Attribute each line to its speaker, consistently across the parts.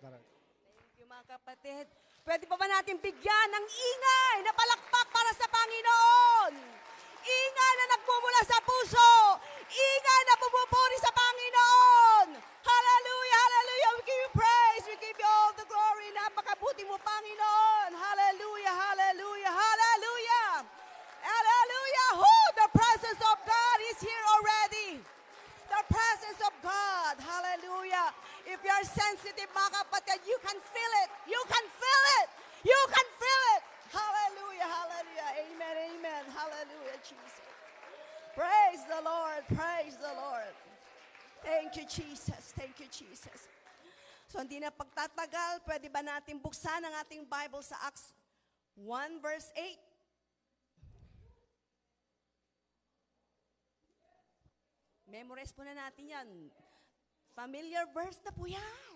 Speaker 1: Darrell.
Speaker 2: Thank you mga kapatid. Pwede pa ba natin bigyan ng ingay na palakpak para sa Panginoon? Ingay na nagmumula sa puso. Ingay na pumupuri sa Panginoon. Hallelujah, hallelujah. We give you praise. We give you all the glory. Napakabuti mo, Panginoon. Hallelujah, hallelujah, hallelujah. Hallelujah. Who? The presence of God is here already. The presence of God. Hallelujah. If you are sensitive, mga kapatid, you can feel it. You can feel it. You can feel it. Hallelujah. Hallelujah. Amen. Amen. Hallelujah, Jesus. Praise the Lord. Praise the Lord. Thank you, Jesus. Thank you, Jesus. So, hindi na pagtatagal, pwede ba natin buksan ang ating Bible sa Acts 1 verse 8? Memorize po na natin yan. Familiar verse na po yan.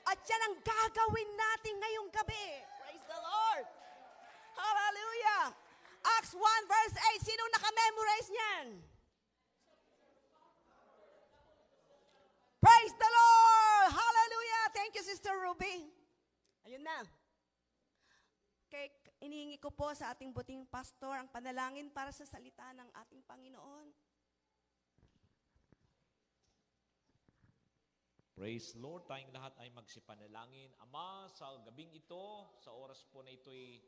Speaker 2: At yan ang gagawin natin ngayong gabi. Praise the Lord. Hallelujah. Acts 1 verse 8. Sinong nakamemorize niyan? Praise the Lord. Hallelujah. Thank you, Sister Ruby. Ayun na. Okay, inihingi ko po sa ating buting pastor ang panalangin para sa salita ng ating Panginoon.
Speaker 3: Praise the Lord, tayong lahat ay magsipanalangin. Ama, sa gabing ito, sa oras po na ito'y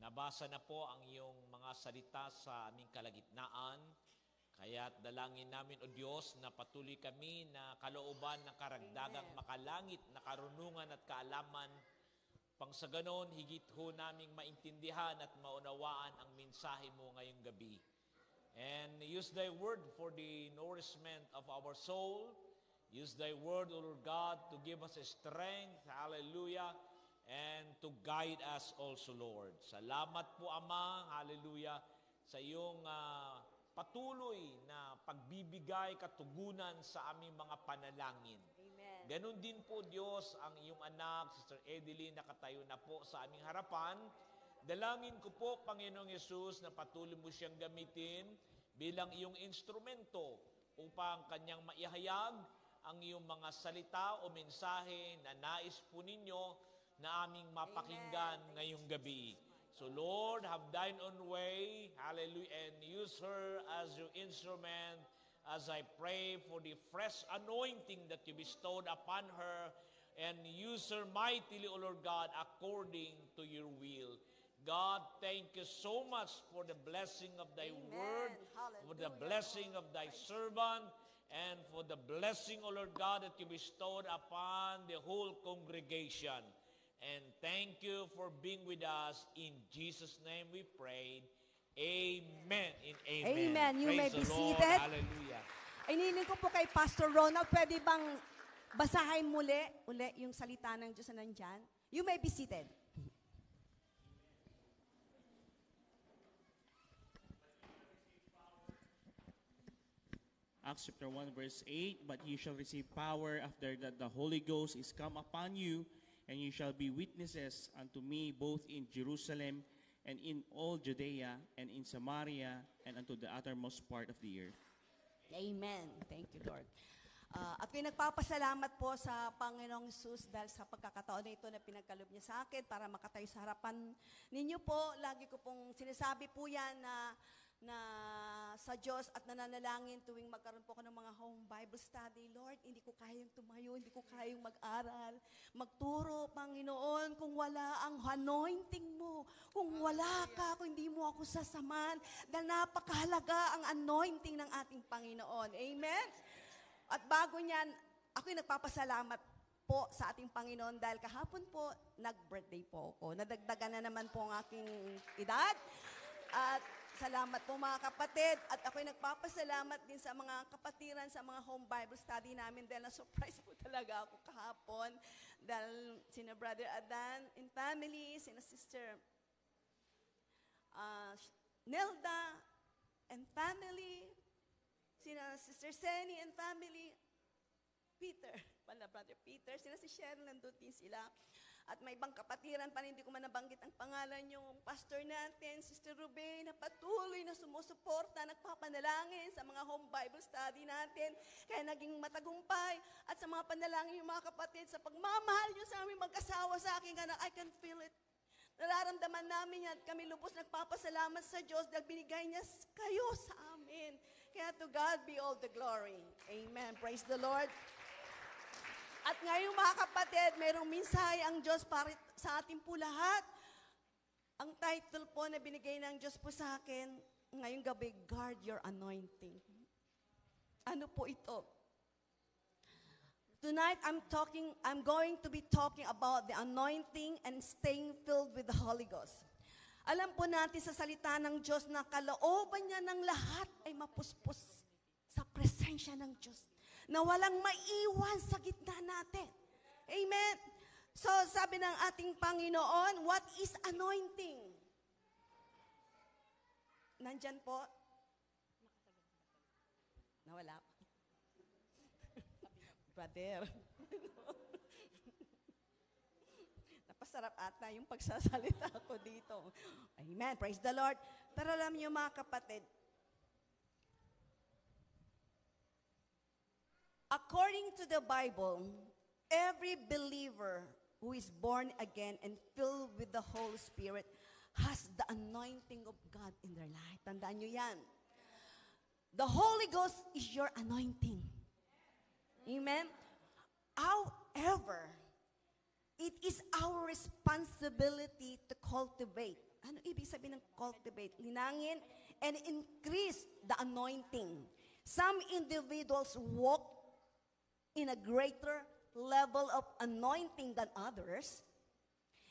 Speaker 3: nabasa na po ang iyong mga salita sa aming kalagitnaan. Kaya't dalangin namin, O Diyos, na patuloy kami na kalooban ng karagdagang makalangit na karunungan at kaalaman. Pang sa ganon, higit ho naming maintindihan at maunawaan ang mensahe mo ngayong gabi. And use thy word for the nourishment of our soul. Use thy word, O Lord God, to give us a strength, hallelujah, and to guide us also, Lord. Salamat po, Ama, hallelujah, sa iyong patuloy na pagbibigay katugunan sa aming mga panalangin.
Speaker 2: Amen.
Speaker 3: Ganon din po, Diyos, ang iyong anak, Sister Edeline, nakatayo na po sa aming harapan. Dalangin ko po, Panginoong Yesus, na patuloy mo siyang gamitin bilang iyong instrumento upang kanyang maihayag ang iyong mga salita o mensahe na nais po ninyo na aming mapakinggan ngayong gabi. So Lord, have thine own way, hallelujah, and use her as your instrument as I pray for the fresh anointing that you bestowed upon her, and use her mightily, O Lord God, according to your will. God, thank you so much for the blessing of thy word, for the blessing of thy servant, and for the blessing, O Lord God, that you bestowed upon the whole congregation. And thank you for being with us. In Jesus' name we prayed. Amen and amen.
Speaker 2: Amen. You may be seated.
Speaker 3: Hallelujah.
Speaker 2: Iniling ko po kay Pastor Ronald, pwede bang basahin uli yung salita ng Diyos na nandyan? You may be seated.
Speaker 4: Acts chapter 1 verse 8, but you shall receive power after that the Holy Ghost is come upon you, and you shall be witnesses unto me both in Jerusalem and in all Judea and in Samaria and unto the uttermost part of the earth.
Speaker 2: Amen. Thank you, Lord. At kayo nagpapasalamat po sa Panginoong Jesus dahil sa pagkakataon na ito na pinagkaloob niya sa akin para makatayo sa harapan ninyo po. Lagi ko pong sinasabi po yan na sa Diyos at nananalangin tuwing magkaroon po ako ng mga home Bible study. Lord, hindi ko kayang tumayo, hindi ko kayang mag-aral, magturo, Panginoon, kung wala ang anointing mo, kung wala ka, kung hindi mo ako sasaman, dahil napakahalaga ang anointing ng ating Panginoon. Amen? At bago niyan, ako'y nagpapasalamat po sa ating Panginoon dahil kahapon po, nag-birthday po ako. Nadagdagan na naman po ang aking edad. At salamat po mga kapatid. At ako'y nagpapasalamat din sa mga kapatiran sa mga home Bible study namin dahil na-surprise po talaga ako kahapon. Dahil sina Brother Adan and family, sina Sister Nelda and family, sina Sister Seni and family, Peter, Brother Peter, sina si Cheryl, nandun din sila. At may ibang kapatiran pa, hindi ko man nabanggit ang pangalan, yung pastor natin, Sister Ruben, na patuloy na sumusuporta, nagpapanalangin sa mga home Bible study natin, kaya naging matagumpay. At sa mga panalangin yung mga kapatid, sa pagmamahal nyo sa aming mag-asawa sa aking anak, I can feel it. Nararamdaman namin yan at kami lubos nagpapasalamat sa Diyos dahil binigay niya kayo sa amin. Kaya to God be all the glory. Amen. Praise the Lord. At ngayon mga kapatid, mayroong mensahe ang Diyos para sa ating po lahat. Ang title po na binigay ng Diyos po sa akin, ngayong gabi, Guard Your Anointing. Ano po ito? Tonight, I'm going to be talking about the anointing and staying filled with the Holy Ghost. Alam po natin sa salita ng Diyos na kalooban niya ng lahat ay mapuspos sa presensya ng Diyos, na walang maiwan sa gitna natin. Amen? So, sabi ng ating Panginoon, what is anointing? Nandyan po? Nawala pa. Brother. Napasarap ata yung pagsasalita ko dito. Amen. Praise the Lord. Pero alam niyo mga kapatid, according to the Bible, every believer who is born again and filled with the Holy Spirit has the anointing of God in their life. Tandaan nyo yan. The Holy Ghost is your anointing. Amen? However, it is our responsibility to cultivate. Ano ibig sabihin ng cultivate? Linangin and increase the anointing. Some individuals walk in a greater level of anointing than others.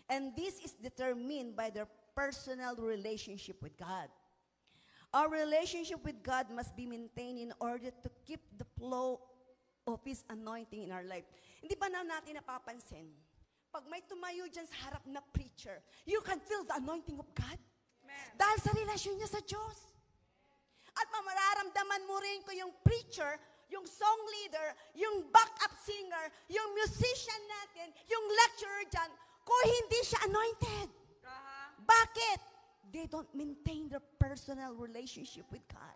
Speaker 2: And this is determined by their personal relationship with God. Our relationship with God must be maintained in order to keep the flow of His anointing in our life. Hindi ba na natin napapansin? Pag may tumayo dyan sa harap na preacher, you can feel the anointing of God. Amen. Dahil sa relasyon niya sa Diyos. At mararamdaman mo rin ko yung preacher, yung song leader, yung backup singer, yung musician natin, yung lecturer dyan, kung hindi siya anointed. Bakit? They don't maintain their personal relationship with God.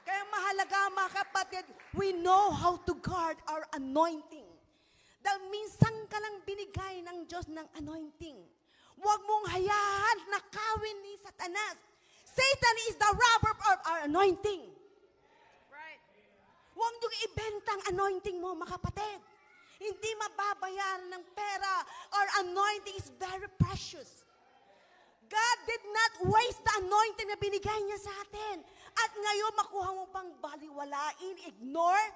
Speaker 2: Kaya mahalaga mga kapatid, we know how to guard our anointing. Dahil minsan ka lang binigay ng Diyos ng anointing. Huwag mong hayaan nakawin ni Satanas. Satan is the robber of our anointing. Huwag niyong ibenta ang anointing mo, mga kapatid. Hindi mababayaran ng pera. Our anointing is very precious. God did not waste the anointing na binigay niya sa atin. At ngayon, makuha mo pang baliwalain, ignore,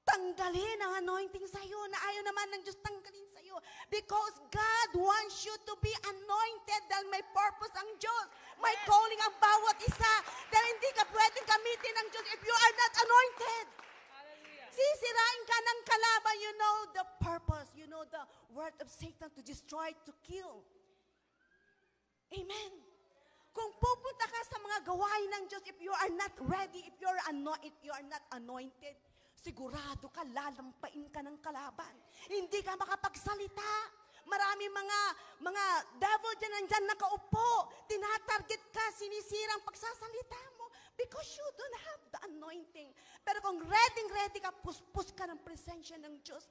Speaker 2: tanggalin ang anointing sa iyo na ayaw naman ng Diyos tanggalin sa iyo. Because God wants you to be anointed dahil may purpose ang Diyos. May calling ang bawat isa. Dahil hindi ka pwedeng gamitin ng Diyos if you are not anointed. Sisirain ka ng kalaban. You know the purpose. You know the word of Satan to destroy, to kill. Amen. Kung pupunta ka sa mga gawain ng Diyos, if you are not ready, if you are not anointed, sigurado ka, lalampain ka ng kalaban. Hindi ka makapagsalita. Marami mga devil dyan nandyan nakaupo. Tinatarget ka, sinisirang pagsasalita mo because you don't have the anointing. Pero kung ready ka, puspos ka ng presensya ng Diyos,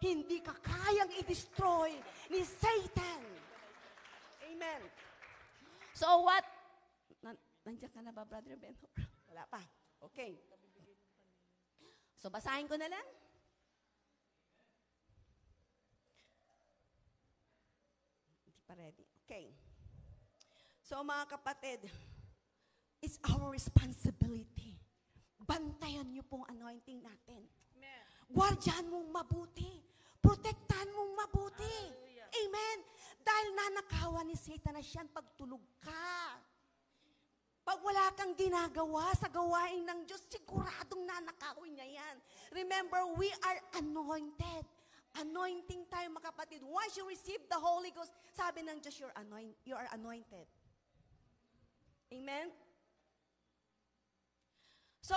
Speaker 2: hindi ka kayang i-destroy ni Satan. Amen. So what? Nandiyan ka na ba, Brother Benhor? Wala pa. Okay. So basahin ko na lang. Hindi pa ready. Okay. So mga kapatid, it's our responsibility. Bantayan niyo pong anointing natin. Guardian mong mabuti. Protektahan mong mabuti. Hallelujah. Amen. Dahil nanakawan ni Satan na siyan pagtulog ka. Pag wala kang ginagawa sa gawain ng Diyos, siguradong nanakawin niya yan. Remember, we are anointed. Anointing tayo, mga kapatid. Once you receive the Holy Ghost, sabi ng Diyos, you are anointed. Amen? So,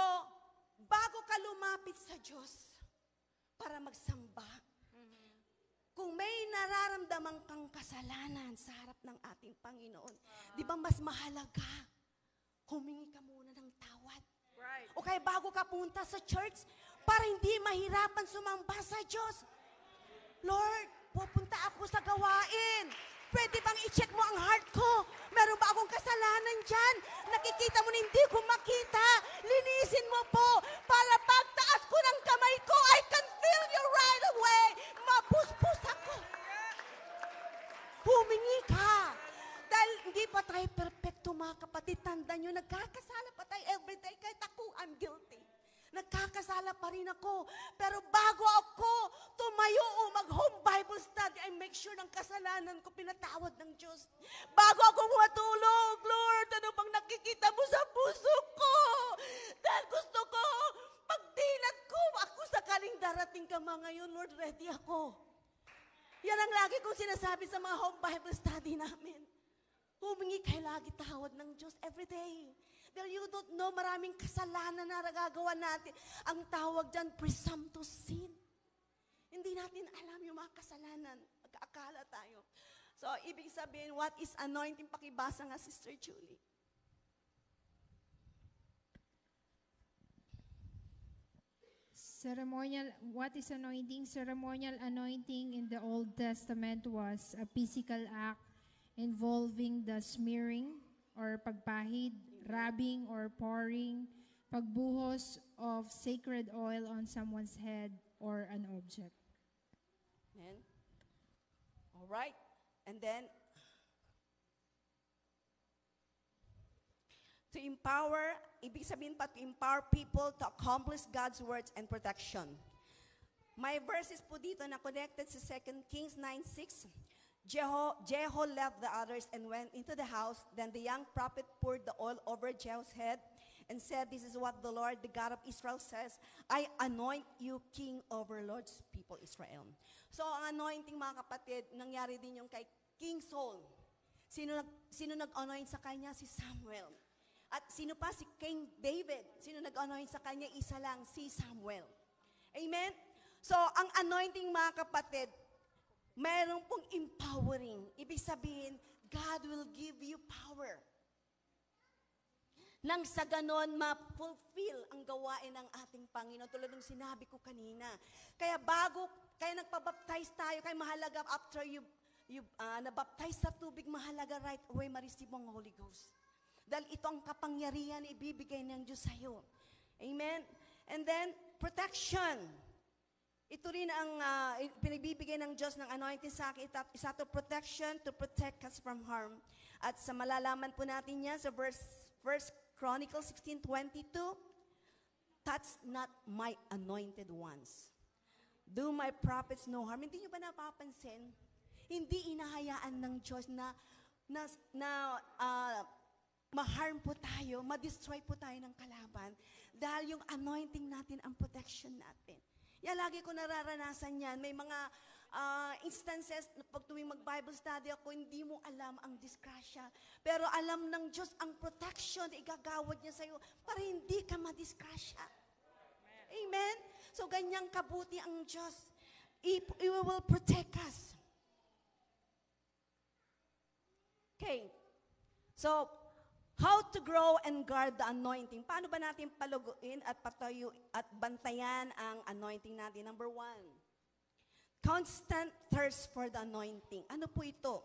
Speaker 2: bago ka lumapit sa Diyos para magsamba, kung may nararamdaman kang kasalanan sa harap ng ating Panginoon, di ba mas mahalaga, humingi ka muna ng tawad.
Speaker 1: Right.
Speaker 2: O kaya bago ka punta sa church, para hindi mahirapan sumamba sa Diyos. Lord, pupunta ako sa gawain. Pwede bang i-check mo ang heart ko? Meron ba akong kasalanan dyan? Nakikita mo na hindi ko makita. Linisin mo po para pagtaas ko ng kamay ko, I can feel you right away. Mapuspos ako. Humingi ka. Dahil hindi pa tayo perfecto, mga kapatid. Tandaan nyo, nagkakasala pa tayo everyday. Kahit ako, I'm guilty. Nagkakasala pa rin ako. Pero bago ako tumayo o mag-home Bible study, I make sure ng kasalanan ko pinatawad ng Diyos. Bago ako matulog, Lord, ano bang nakikita mo sa puso ko? Dahil gusto ko, pagdilat ko, ako sakaling darating ka mga ngayon, Lord, ready ako. Yan ang lagi kong sinasabi sa mga home Bible study namin. Humingi kayo lagi tawad ng Diyos every day. Dahil you don't know, maraming kasalanan na nagagawa natin. Ang tawag dyan, presumptuous sin. Hindi natin alam yung mga kasalanan. Magkaakala tayo. So, ibig sabihin, what is anointing? Pakibasa nga, Sister Julie.
Speaker 5: Ceremonial, what is anointing? Ceremonial anointing in the Old Testament was a physical act involving the smearing or pagpahid, rubbing or pouring, pagbuhos of sacred oil on someone's head or an object.
Speaker 2: Amen. All right. And then, to empower, ibig sabihin pa, to empower people to accomplish God's words and protection. May verses po dito na connected sa 2 Kings 9:6. Jehu left the others and went into the house. Then the young prophet poured the oil over Jehu's head and said, "This is what the Lord, the God of Israel says, I anoint you king over Lord's people Israel." So ang anointing, mga kapatid, nangyari din yung kay King Saul. Sino nag-anoint sa kanya? Si Samuel. At sino pa? Si King David. Sino nag-anoint sa kanya? Isa lang, si Samuel. Amen? So ang anointing, mga kapatid, mayroon pong empowering. Ibig sabihin, God will give you power. Nang sa ganon, ma-fulfill ang gawain ng ating Panginoon. Tulad ng sinabi ko kanina. Kaya nagpabaptize tayo, kaya mahalaga after you nabaptize sa tubig, mahalaga right away ma-receive ang Holy Ghost. Dahil ito ang kapangyarihan na ibibigay ng Diyos sa'yo. Amen? And then, protection. Ito rin ang pinibibigay ng Diyos ng anointing sa akin. Isa to protection, to protect us from harm. At sa malalaman po natin yan sa First Chronicles 16:22, touch not my anointed ones. Do my prophets no harm. Hindi nyo ba napapansin? Hindi inahayaan ng Diyos na ma-harm po tayo, ma-destroy po tayo ng kalaban. Dahil yung anointing natin, ang protection natin. Yan, lagi ko nararanasan yan. May mga instances na pag tuwing mag-Bible study ako, hindi mo alam ang disgrasya. Pero alam ng Diyos ang protection na igagawad niya sa'yo para hindi ka madisgrasya. Amen? So, ganyang kabuti ang Diyos. He will protect us. Okay. So, how to grow and guard the anointing. Paano ba natin paluguin at patayo at bantayan ang anointing natin? Number 1, constant thirst for the anointing. Ano po ito?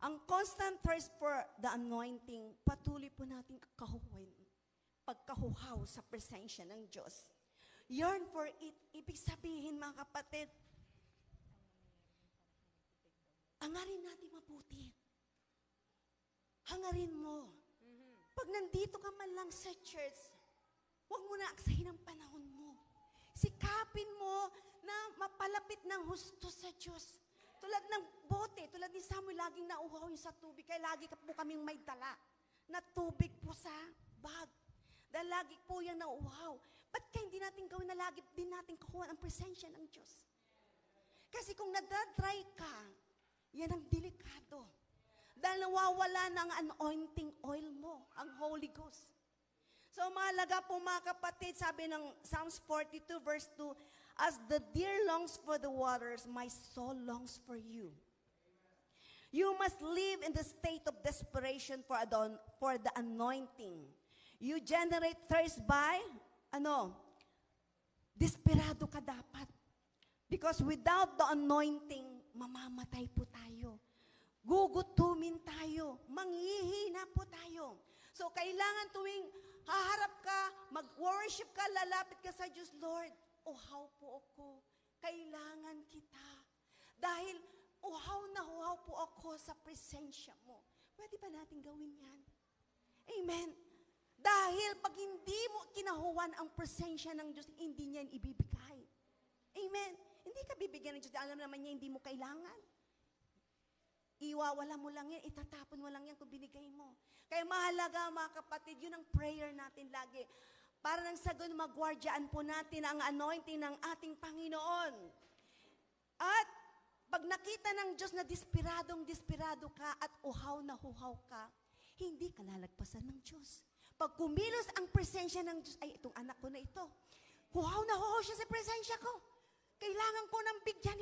Speaker 2: Ang constant thirst for the anointing, patuloy po natin kakahuhin. Pagkahuhaw sa presensya ng Diyos. Yearn for it. Ibig sabihin, mga kapatid, hangarin natin mabuti. Hangarin mo. Pag nandito ka man lang sa church, huwag mo na aksahin ang panahon mo. Sikapin mo na mapalapit ng husto sa Diyos. Tulad ng bote, tulad ni Samuel, laging nauhaw yung sa tubig. Kaya lagi ka po kaming may dala na tubig po sa bag. Dahil lagi po yung nauhaw. Ba't kaya hindi natin gawin na lagi din natin kukuha ang presensya ng Diyos? Kasi kung nadadry ka, yan ang delikado. Dahil nawawala ng anointing oil mo, ang Holy Ghost. So mahalaga po, mga kapatid, sabi ng Psalms 42 verse 2, As the deer longs for the waters, my soul longs for you. You must live in the state of desperation for the anointing. You generate thirst by, desperado ka dapat. Because without the anointing, mamamatay po tayo. Gugutumin tayo. Manghihina po tayo. So, kailangan tuwing haharap ka, mag-worship ka, lalapit ka sa Diyos, Lord, uhaw po ako. Kailangan kita. Dahil uhaw na uhaw po ako sa presensya mo. Pwede ba natin gawin yan? Amen. Dahil pag hindi mo kinahuwan ang presensya ng Diyos, hindi niya yan ibibigay. Amen. Hindi ka bibigyan ng Diyos. Alam naman niya, hindi mo kailangan. Iwawala mo lang yan, itatapon mo lang yan kung binigay mo. Kaya mahalaga mga kapatid, yun ang prayer natin lagi. Para nang sa ganun, magwardyaan po natin ang anointing ng ating Panginoon. At pag nakita ng Diyos na desperado ka at uhaw na huhaw ka, hindi ka lalagpasan ng Diyos. Pag kumilos ang presensya ng Diyos, ay itong anak ko na ito, huhaw na huhaw siya sa presensya ko. Kailangan ko ng bigyan